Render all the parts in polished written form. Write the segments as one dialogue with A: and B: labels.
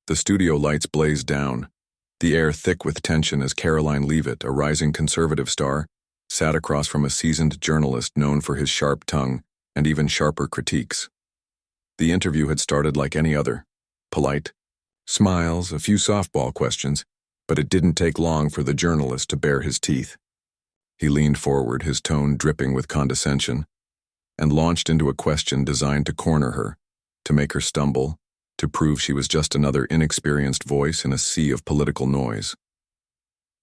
A: The studio lights blazed down, the air thick with tension as Karoline Leavitt, a rising conservative star, sat across from a seasoned journalist known for his sharp tongue and even sharper critiques. The interview had started like any other, polite, smiles, a few softball questions, but it didn't take long for the journalist to bare his teeth. He leaned forward, his tone dripping with condescension, and launched into a question designed to corner her, to make her stumble, to prove she was just another inexperienced voice in a sea of political noise.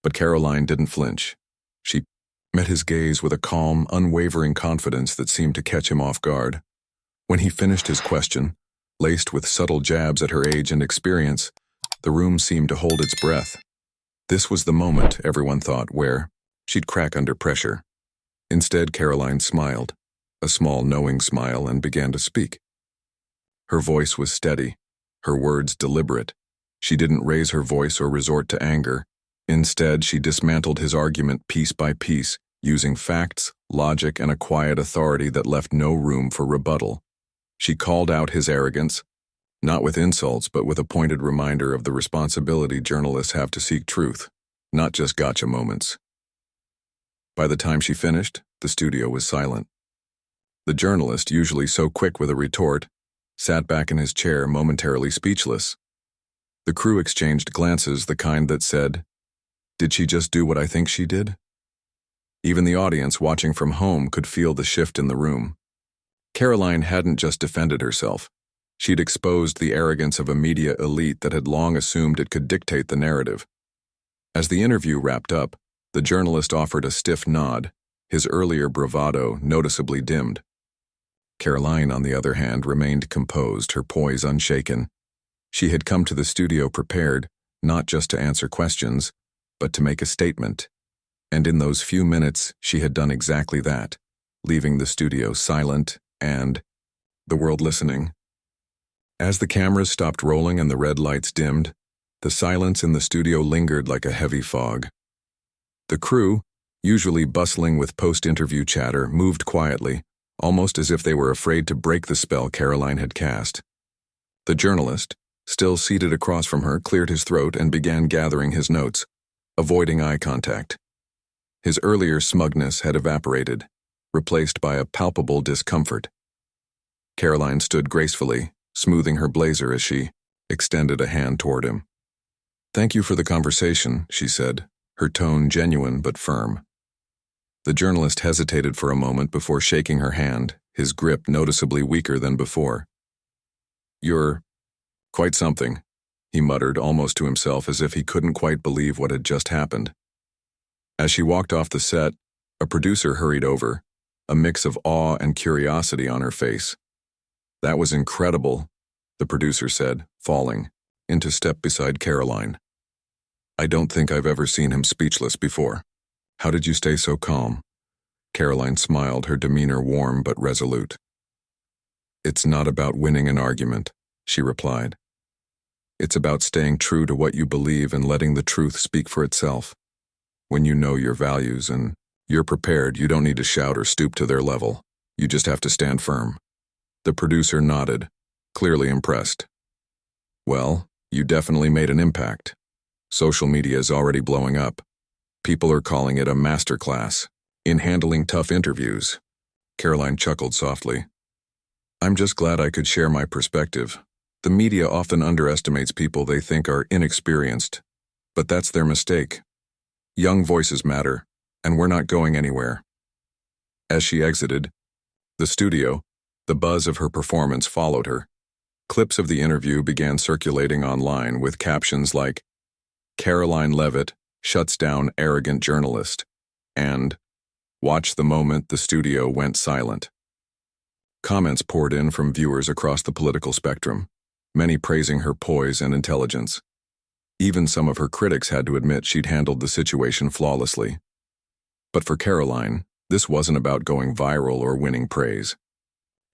A: But Karoline didn't flinch. She met his gaze with a calm, unwavering confidence that seemed to catch him off guard. When he finished his question, laced with subtle jabs at her age and experience, the room seemed to hold its breath. This was the moment, everyone thought, where she'd crack under pressure. Instead, Karoline smiled, a small knowing smile, and began to speak. Her voice was steady, her words deliberate. She didn't raise her voice or resort to anger. Instead, she dismantled his argument piece by piece, using facts, logic, and a quiet authority that left no room for rebuttal. She called out his arrogance, not with insults, but with a pointed reminder of the responsibility journalists have to seek truth, not just gotcha moments. By the time she finished, the studio was silent. The journalist, usually so quick with a retort, sat back in his chair, momentarily speechless. The crew exchanged glances, the kind that said, "Did she just do what I think she did?" Even the audience watching from home could feel the shift in the room. Karoline hadn't just defended herself. She'd exposed the arrogance of a media elite that had long assumed it could dictate the narrative. As the interview wrapped up, the journalist offered a stiff nod, his earlier bravado noticeably dimmed. Karoline, on the other hand, remained composed, her poise unshaken. She had come to the studio prepared, not just to answer questions, but to make a statement. And in those few minutes, she had done exactly that, leaving the studio silent and the world listening. As the cameras stopped rolling and the red lights dimmed, the silence in the studio lingered like a heavy fog. The crew, usually bustling with post-interview chatter, moved quietly, almost as if they were afraid to break the spell Karoline had cast. The journalist, still seated across from her, cleared his throat and began gathering his notes, avoiding eye contact. His earlier smugness had evaporated, replaced by a palpable discomfort. Karoline stood gracefully, smoothing her blazer as she extended a hand toward him. "Thank you for the conversation," she said, her tone genuine but firm. The journalist hesitated for a moment before shaking her hand, his grip noticeably weaker than before. "You're quite something," he muttered almost to himself as if he couldn't quite believe what had just happened. As she walked off the set, a producer hurried over, a mix of awe and curiosity on her face. "That was incredible," the producer said, falling into step beside Karoline. "I don't think I've ever seen him speechless before. How did you stay so calm?" Karoline smiled, her demeanor warm but resolute. "It's not about winning an argument," she replied. "It's about staying true to what you believe and letting the truth speak for itself. When you know your values and you're prepared, you don't need to shout or stoop to their level. You just have to stand firm." The producer nodded, clearly impressed. "Well, you definitely made an impact. Social media is already blowing up. People are calling it a masterclass in handling tough interviews." Karoline chuckled softly. "I'm just glad I could share my perspective. The media often underestimates people they think are inexperienced, but that's their mistake. Young voices matter, and we're not going anywhere." As she exited the studio, the buzz of her performance followed her. Clips of the interview began circulating online with captions like, "Karoline Leavitt shuts down arrogant journalist," and "Watch the moment the studio went silent." Comments poured in from viewers across the political spectrum, many praising her poise and intelligence. Even some of her critics had to admit she'd handled the situation flawlessly. But for Karoline, this wasn't about going viral or winning praise.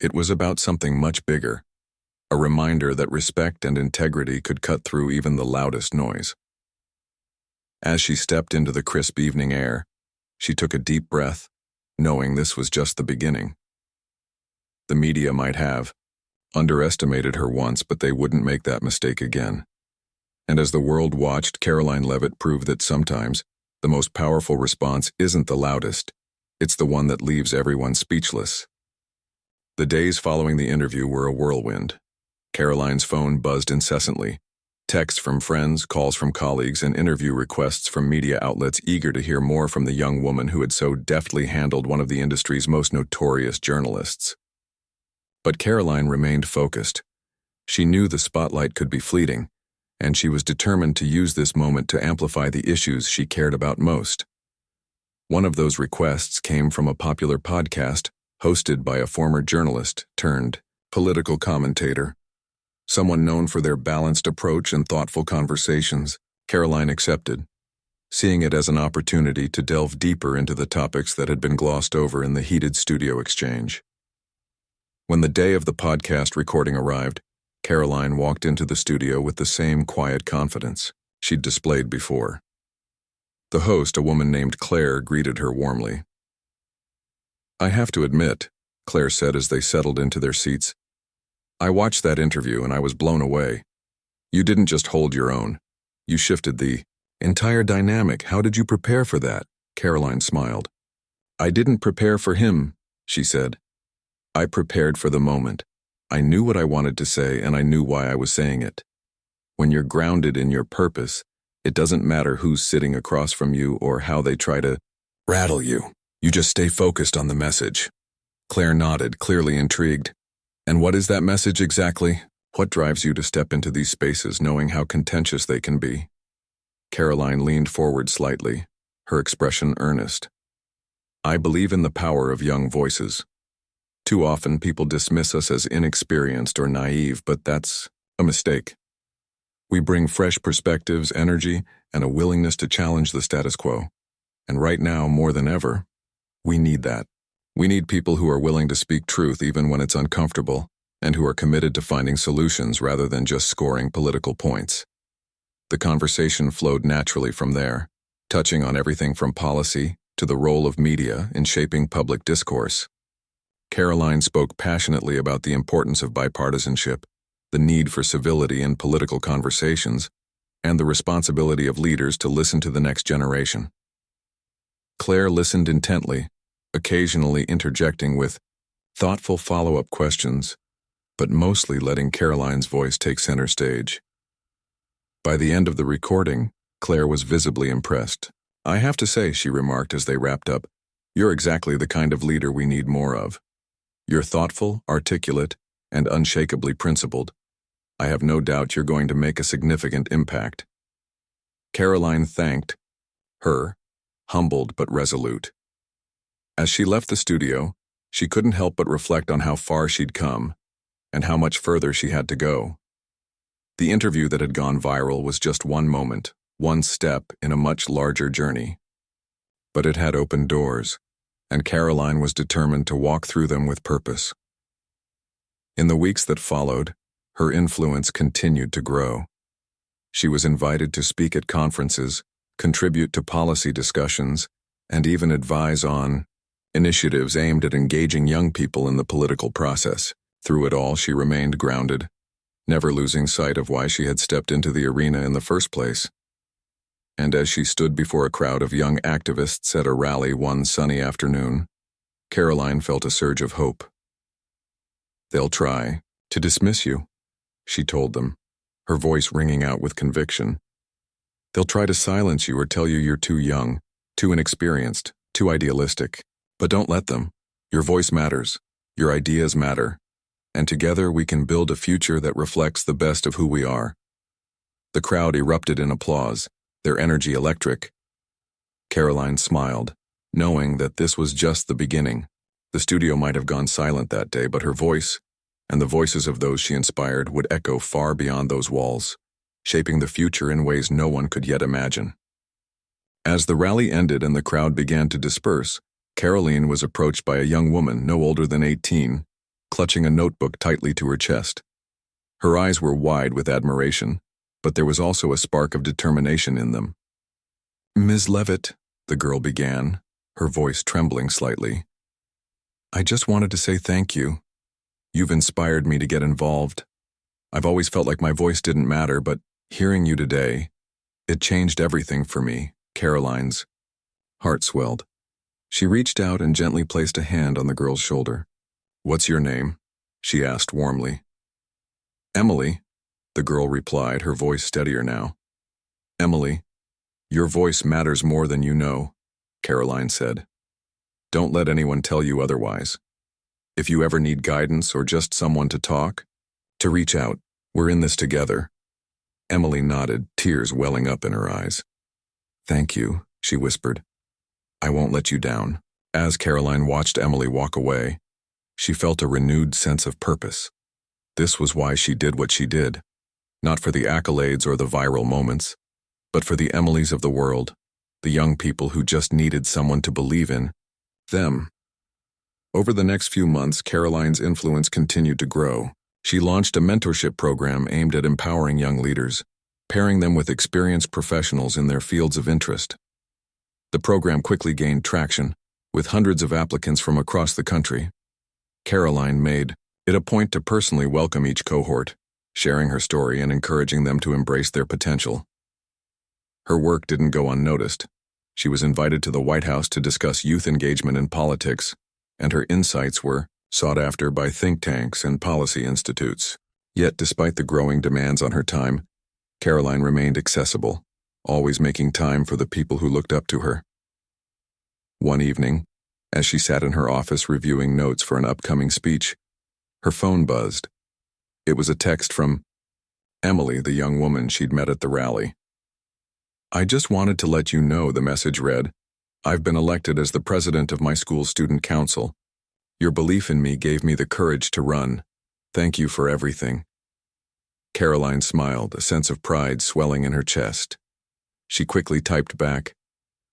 A: It was about something much bigger, a reminder that respect and integrity could cut through even the loudest noise. As she stepped into the crisp evening air, she took a deep breath, knowing this was just the beginning. The media might have underestimated her once, but they wouldn't make that mistake again. And as the world watched, Karoline Leavitt proved that sometimes the most powerful response isn't the loudest, it's the one that leaves everyone speechless. The days following the interview were a whirlwind. Karoline's phone buzzed incessantly. Texts from friends, calls from colleagues, and interview requests from media outlets eager to hear more from the young woman who had so deftly handled one of the industry's most notorious journalists. But Karoline remained focused. She knew the spotlight could be fleeting, and she was determined to use this moment to amplify the issues she cared about most. One of those requests came from a popular podcast hosted by a former journalist turned political commentator. Someone known for their balanced approach and thoughtful conversations, Karoline accepted, seeing it as an opportunity to delve deeper into the topics that had been glossed over in the heated studio exchange. When the day of the podcast recording arrived, Karoline walked into the studio with the same quiet confidence she'd displayed before. The host, a woman named Claire, greeted her warmly. "I have to admit," Claire said as they settled into their seats, "I watched that interview and I was blown away. You didn't just hold your own. You shifted the entire dynamic. How did you prepare for that?" Karoline smiled. "I didn't prepare for him," she said. "I prepared for the moment. I knew what I wanted to say and I knew why I was saying it. When you're grounded in your purpose, it doesn't matter who's sitting across from you or how they try to rattle you. You just stay focused on the message." Claire nodded, clearly intrigued. "And what is that message exactly? What drives you to step into these spaces knowing how contentious they can be?" Karoline leaned forward slightly, her expression earnest. "I believe in the power of young voices. Too often people dismiss us as inexperienced or naive, but that's a mistake. We bring fresh perspectives, energy, and a willingness to challenge the status quo. And right now, more than ever, we need that. We need people who are willing to speak truth even when it's uncomfortable, and who are committed to finding solutions rather than just scoring political points." The conversation flowed naturally from there, touching on everything from policy to the role of media in shaping public discourse. Karoline spoke passionately about the importance of bipartisanship, the need for civility in political conversations, and the responsibility of leaders to listen to the next generation. Claire listened intently, occasionally interjecting with thoughtful follow-up questions, but mostly letting Karoline's voice take center stage. By the end of the recording, Claire was visibly impressed. "I have to say," she remarked as they wrapped up, "you're exactly the kind of leader we need more of. You're thoughtful, articulate, and unshakably principled. I have no doubt you're going to make a significant impact." Karoline thanked her, humbled but resolute. As she left the studio, she couldn't help but reflect on how far she'd come, and how much further she had to go. The interview that had gone viral was just one moment, one step in a much larger journey. But it had opened doors, and Karoline was determined to walk through them with purpose. In the weeks that followed, her influence continued to grow. She was invited to speak at conferences, contribute to policy discussions, and even advise on initiatives aimed at engaging young people in the political process. Through it all, she remained grounded, never losing sight of why she had stepped into the arena in the first place. And as she stood before a crowd of young activists at a rally one sunny afternoon, Karoline felt a surge of hope. "They'll try to dismiss you," she told them, her voice ringing out with conviction. "They'll try to silence you or tell you you're too young, too inexperienced, too idealistic. But don't let them. Your voice matters. Your ideas matter. And together we can build a future that reflects the best of who we are." The crowd erupted in applause, their energy electric. Karoline smiled, knowing that this was just the beginning. The studio might have gone silent that day, but her voice, and the voices of those she inspired, would echo far beyond those walls, shaping the future in ways no one could yet imagine. As the rally ended and the crowd began to disperse, Karoline was approached by a young woman no older than 18, clutching a notebook tightly to her chest. Her eyes were wide with admiration, but there was also a spark of determination in them. "Ms. Leavitt," the girl began, her voice trembling slightly, "I just wanted to say thank you. You've inspired me to get involved. I've always felt like my voice didn't matter, but Hearing you today, it changed everything for me. Karoline's heart swelled. She reached out and gently placed a hand on the girl's shoulder. "What's your name?" she asked warmly. "Emily," the girl replied, her voice steadier now. "Emily, your voice matters more than you know," Karoline said. "Don't let anyone tell you otherwise. If you ever need guidance or just someone to talk, to reach out, we're in this together." Emily nodded, tears welling up in her eyes. "Thank you," she whispered. "I won't let you down." As Karoline watched Emily walk away, she felt a renewed sense of purpose. This was why she did what she did, not for the accolades or the viral moments, but for the Emilys of the world, the young people who just needed someone to believe in them. Over the next few months, Karoline's influence continued to grow. She launched a mentorship program aimed at empowering young leaders, pairing them with experienced professionals in their fields of interest. The program quickly gained traction, with hundreds of applicants from across the country. Karoline made it a point to personally welcome each cohort, sharing her story and encouraging them to embrace their potential. Her work didn't go unnoticed. She was invited to the White House to discuss youth engagement in politics, and her insights were sought after by think tanks and policy institutes. Yet, despite the growing demands on her time, Karoline remained accessible, always making time for the people who looked up to her. One evening, as she sat in her office reviewing notes for an upcoming speech, her phone buzzed. It was a text from Emily, the young woman she'd met at the rally. "I just wanted to let you know," the message read. "I've been elected as the president of my school's student council. Your belief in me gave me the courage to run. Thank you for everything." Karoline smiled, a sense of pride swelling in her chest. She quickly typed back,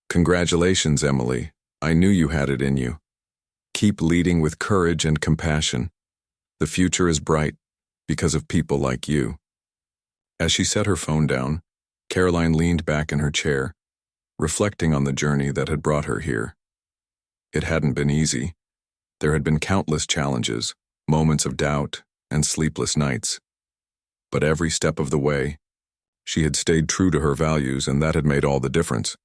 A: "Congratulations, Emily. I knew you had it in you. Keep leading with courage and compassion. The future is bright because of people like you." As she set her phone down, Karoline leaned back in her chair, reflecting on the journey that had brought her here. It hadn't been easy. There had been countless challenges, moments of doubt, and sleepless nights. But every step of the way, she had stayed true to her values, and that had made all the difference.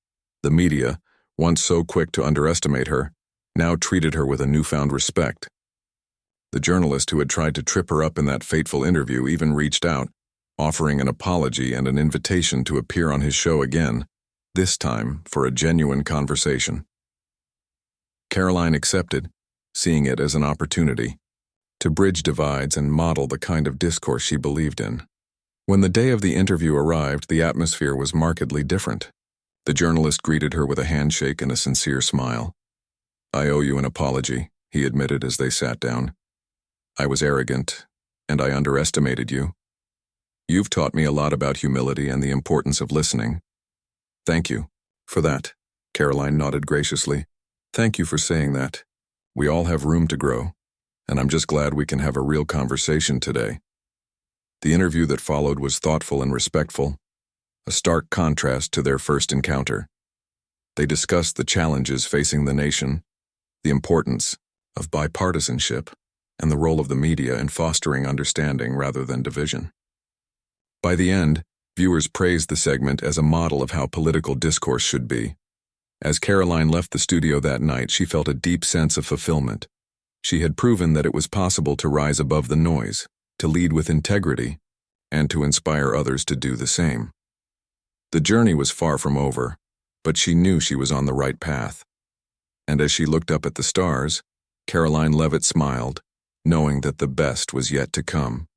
A: The media, once so quick to underestimate her, now treated her with a newfound respect. The journalist who had tried to trip her up in that fateful interview even reached out, offering an apology and an invitation to appear on his show again, this time for a genuine conversation. Karoline accepted, seeing it as an opportunity to bridge divides and model the kind of discourse she believed in. When the day of the interview arrived, the atmosphere was markedly different. The journalist greeted her with a handshake and a sincere smile. "I owe you an apology," he admitted as they sat down. "I was arrogant, and I underestimated you. You've taught me a lot about humility and the importance of listening." "Thank you for that," Karoline nodded graciously. "Thank you for saying that. We all have room to grow, and I'm just glad we can have a real conversation today." The interview that followed was thoughtful and respectful, a stark contrast to their first encounter. They discussed the challenges facing the nation, the importance of bipartisanship, and the role of the media in fostering understanding rather than division. By the end, viewers praised the segment as a model of how political discourse should be. As Karoline left the studio that night, she felt a deep sense of fulfillment. She had proven that it was possible to rise above the noise, to lead with integrity, and to inspire others to do the same. The journey was far from over, but she knew she was on the right path. And as she looked up at the stars, Karoline Leavitt smiled, knowing that the best was yet to come.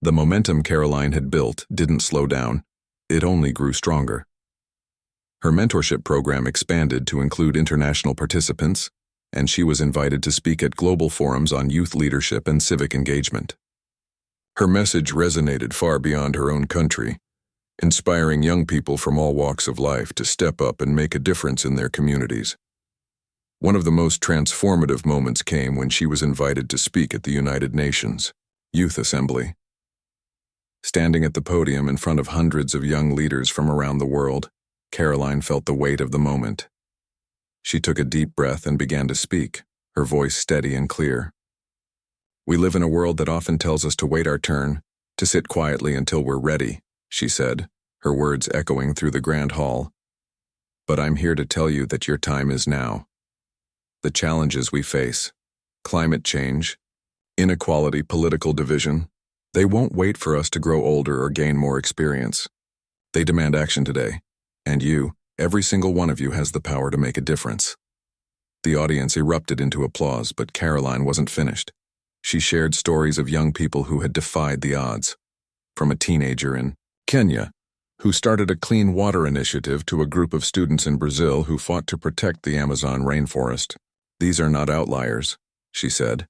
A: The momentum Karoline had built didn't slow down, it only grew stronger. Her mentorship program expanded to include international participants, and she was invited to speak at global forums on youth leadership and civic engagement. Her message resonated far beyond her own country, inspiring young people from all walks of life to step up and make a difference in their communities. One of the most transformative moments came when she was invited to speak at the United Nations Youth Assembly. Standing at the podium in front of hundreds of young leaders from around the world, Karoline felt the weight of the moment. She took a deep breath and began to speak, her voice steady and clear. "We live in a world that often tells us to wait our turn, to sit quietly until we're ready," she said, her words echoing through the grand hall. But I'm here to tell you that your time is now. The challenges we face, climate change, inequality, political division, they won't wait for us to grow older or gain more experience. They demand action today, and you, every single one of you, has the power to make a difference. The audience erupted into applause, but Karoline wasn't finished. She shared stories of young people who had defied the odds, from a teenager in Kenya who started a clean water initiative to a group of students in Brazil who fought to protect the Amazon rainforest. These are not outliers, she said.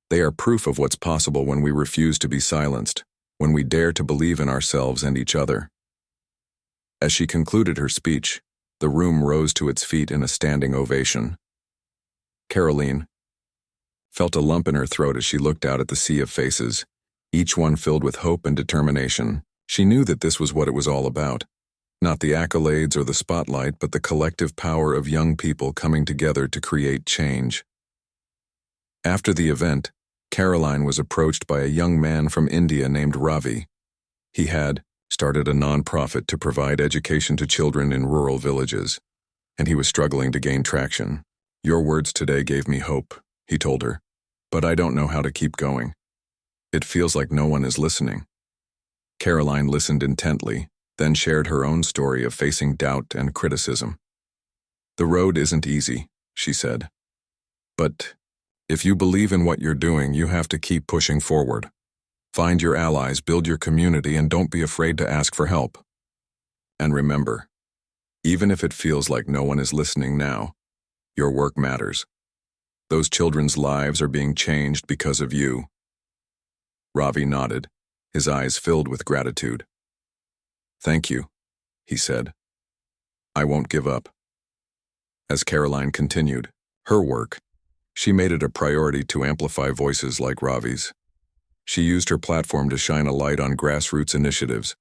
A: They are proof of what's possible when we refuse to be silenced, when we dare to believe in ourselves and each other. As she concluded her speech, the room rose to its feet in a standing ovation. Karoline felt a lump in her throat as she looked out at the sea of faces, each one filled with hope and determination. She knew that this was what it was all about. Not the accolades or the spotlight, but the collective power of young people coming together to create change. After the event, Karoline was approached by a young man from India named Ravi. He had started a nonprofit to provide education to children in rural villages, and he was struggling to gain traction. "Your words today gave me hope," he told her, "but I don't know how to keep going. It feels like no one is listening." Karoline listened intently, then shared her own story of facing doubt and criticism. "The road isn't easy," she said. "But if you believe in what you're doing, you have to keep pushing forward. Find your allies, build your community, and don't be afraid to ask for help. And remember, even if it feels like no one is listening now, your work matters. Those children's lives are being changed because of you." Ravi nodded, his eyes filled with gratitude. "Thank you," he said. "I won't give up." As Karoline continued her work, she made it a priority to amplify voices like Ravi's. She used her platform to shine a light on grassroots initiatives,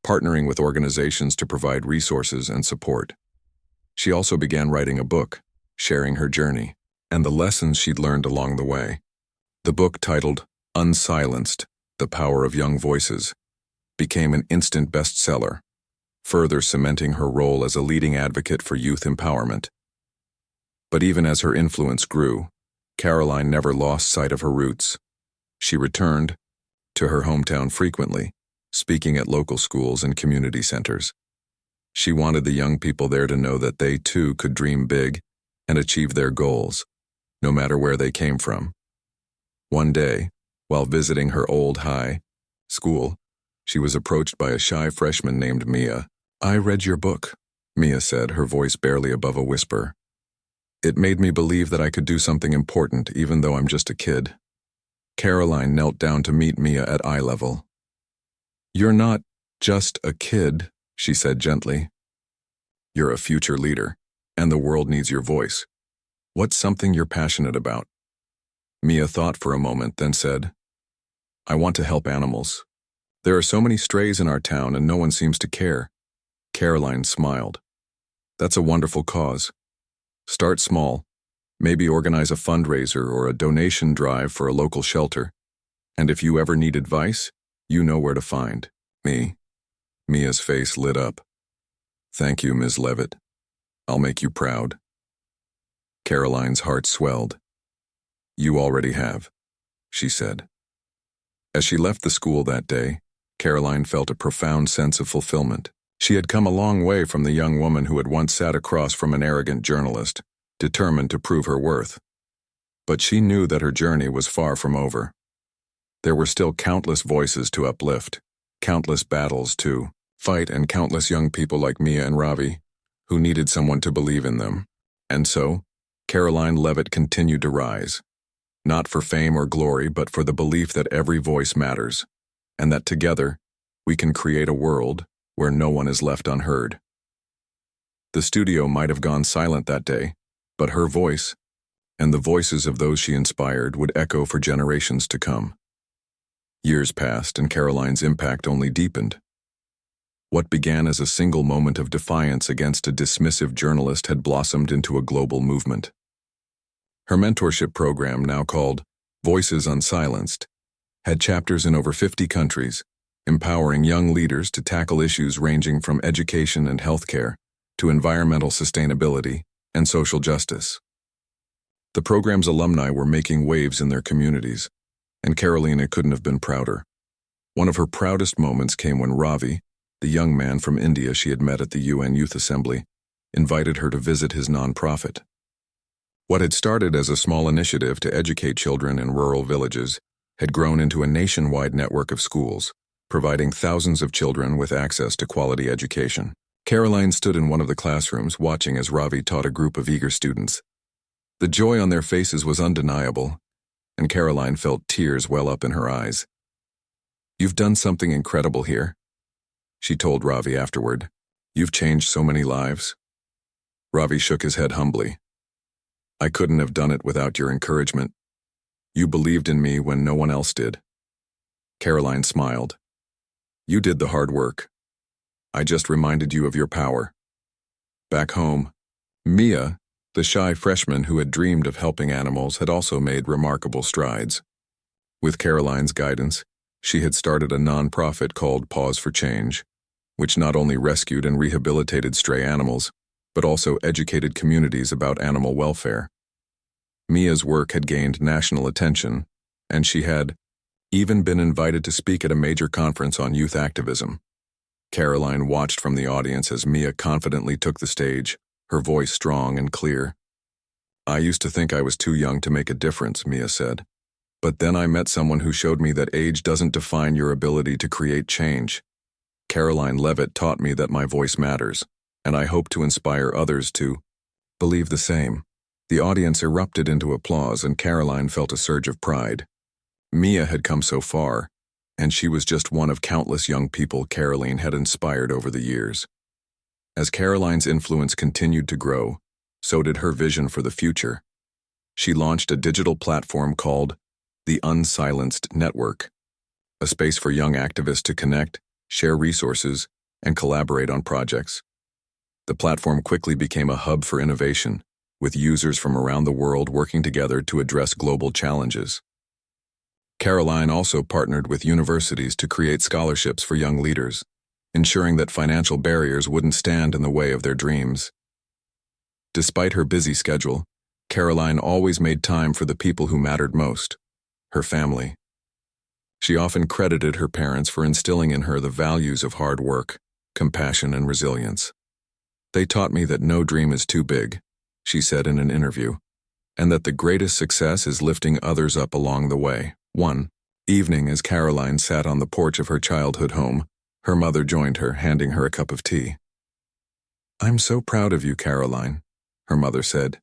A: partnering with organizations to provide resources and support. She also began writing a book, sharing her journey and the lessons she'd learned along the way. The book, titled Unsilenced: The Power of Young Voices, became an instant bestseller, further cementing her role as a leading advocate for youth empowerment. But even as her influence grew, Karoline never lost sight of her roots. She returned to her hometown frequently, speaking at local schools and community centers. She wanted the young people there to know that they too could dream big and achieve their goals, no matter where they came from. One day, while visiting her old high school, she was approached by a shy freshman named Mia. "I read your book," Mia said, her voice barely above a whisper. "It made me believe that I could do something important even though I'm just a kid." Karoline knelt down to meet Mia at eye level. "You're not just a kid," she said gently. "You're a future leader, and the world needs your voice. What's something you're passionate about?" Mia thought for a moment, then said, "I want to help animals. There are so many strays in our town and no one seems to care." Karoline smiled. "That's a wonderful cause. Start small. Maybe organize a fundraiser or a donation drive for a local shelter. And if you ever need advice, you know where to find me." Mia's face lit up. "Thank you, Ms. Leavitt. I'll make you proud." Karoline's heart swelled. "You already have," she said. As she left the school that day, Karoline felt a profound sense of fulfillment. She had come a long way from the young woman who had once sat across from an arrogant journalist, determined to prove her worth. But she knew that her journey was far from over. There were still countless voices to uplift, countless battles to fight, and countless young people like Mia and Ravi who needed someone to believe in them. And so, Karoline Leavitt continued to rise, not for fame or glory, but for the belief that every voice matters, and that together we can create a world where no one is left unheard. The studio might have gone silent that day, but her voice, and the voices of those she inspired, would echo for generations to come. Years passed, and Karoline's impact only deepened. What began as a single moment of defiance against a dismissive journalist had blossomed into a global movement. Her mentorship program, now called Voices Unsilenced, had chapters in over 50 countries, empowering young leaders to tackle issues ranging from education and healthcare to environmental sustainability and social justice. The program's alumni were making waves in their communities, and Karoline couldn't have been prouder. One of her proudest moments came when Ravi, the young man from India she had met at the UN Youth Assembly, invited her to visit his nonprofit. What had started as a small initiative to educate children in rural villages had grown into a nationwide network of schools, providing thousands of children with access to quality education. Karoline stood in one of the classrooms watching as Ravi taught a group of eager students. The joy on their faces was undeniable, and Karoline felt tears well up in her eyes. "You've done something incredible here," she told Ravi afterward. "You've changed so many lives." Ravi shook his head humbly. "I couldn't have done it without your encouragement. You believed in me when no one else did." Karoline smiled. "You did the hard work. I just reminded you of your power." Back home, Mia, the shy freshman who had dreamed of helping animals, had also made remarkable strides. With Karoline's guidance, she had started a nonprofit called Pause for Change, which not only rescued and rehabilitated stray animals, but also educated communities about animal welfare. Mia's work had gained national attention, and she had even been invited to speak at a major conference on youth activism. Karoline watched from the audience as Mia confidently took the stage, her voice strong and clear. "I used to think I was too young to make a difference," Mia said. "But then I met someone who showed me that age doesn't define your ability to create change. Karoline Leavitt taught me that my voice matters, and I hope to inspire others to believe the same." The audience erupted into applause, and Karoline felt a surge of pride. Mia had come so far, and she was just one of countless young people Karoline had inspired over the years. As Karoline's influence continued to grow, so did her vision for the future. She launched a digital platform called the Unsilenced Network, a space for young activists to connect, share resources, and collaborate on projects. The platform quickly became a hub for innovation, with users from around the world working together to address global challenges. Karoline also partnered with universities to create scholarships for young leaders, ensuring that financial barriers wouldn't stand in the way of their dreams. Despite her busy schedule, Karoline always made time for the people who mattered most, her family. She often credited her parents for instilling in her the values of hard work, compassion, and resilience. "They taught me that no dream is too big," she said in an interview, "and that the greatest success is lifting others up along the way." One evening, as Karoline sat on the porch of her childhood home, her mother joined her, handing her a cup of tea. "I'm so proud of you, Karoline," her mother said.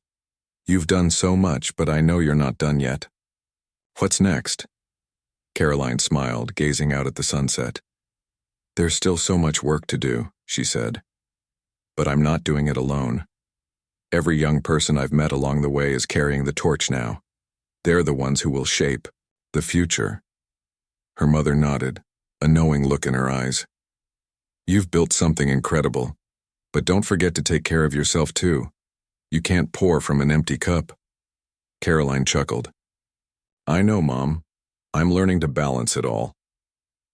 A: "You've done so much, but I know you're not done yet." "What's next?" Karoline smiled, gazing out at the sunset. "There's still so much work to do," she said. "But I'm not doing it alone. Every young person I've met along the way is carrying the torch now. They're the ones who will shape the future." Her mother nodded, a knowing look in her eyes. "You've built something incredible, but don't forget to take care of yourself too. You can't pour from an empty cup." Karoline chuckled. "I know, Mom. I'm learning to balance it all."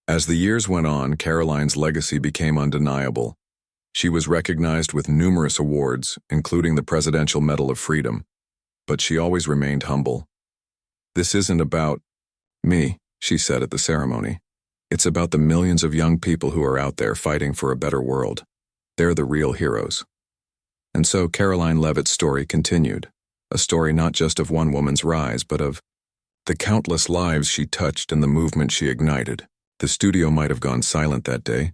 A: As the years went on, Karoline's legacy became undeniable. She was recognized with numerous awards, including the Presidential Medal of Freedom, but she always remained humble. "This isn't about me," she said at the ceremony. "It's about the millions of young people who are out there fighting for a better world. They're the real heroes." And so Karoline Leavitt's story continued, a story not just of one woman's rise, but of the countless lives she touched and the movement she ignited. The studio might have gone silent that day,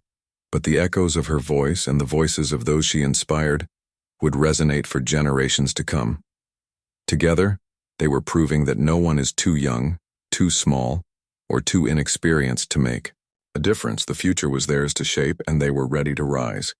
A: but the echoes of her voice and the voices of those she inspired would resonate for generations to come. Together, they were proving that no one is too young, too small, or too inexperienced to make a difference. The future was theirs to shape, and they were ready to rise.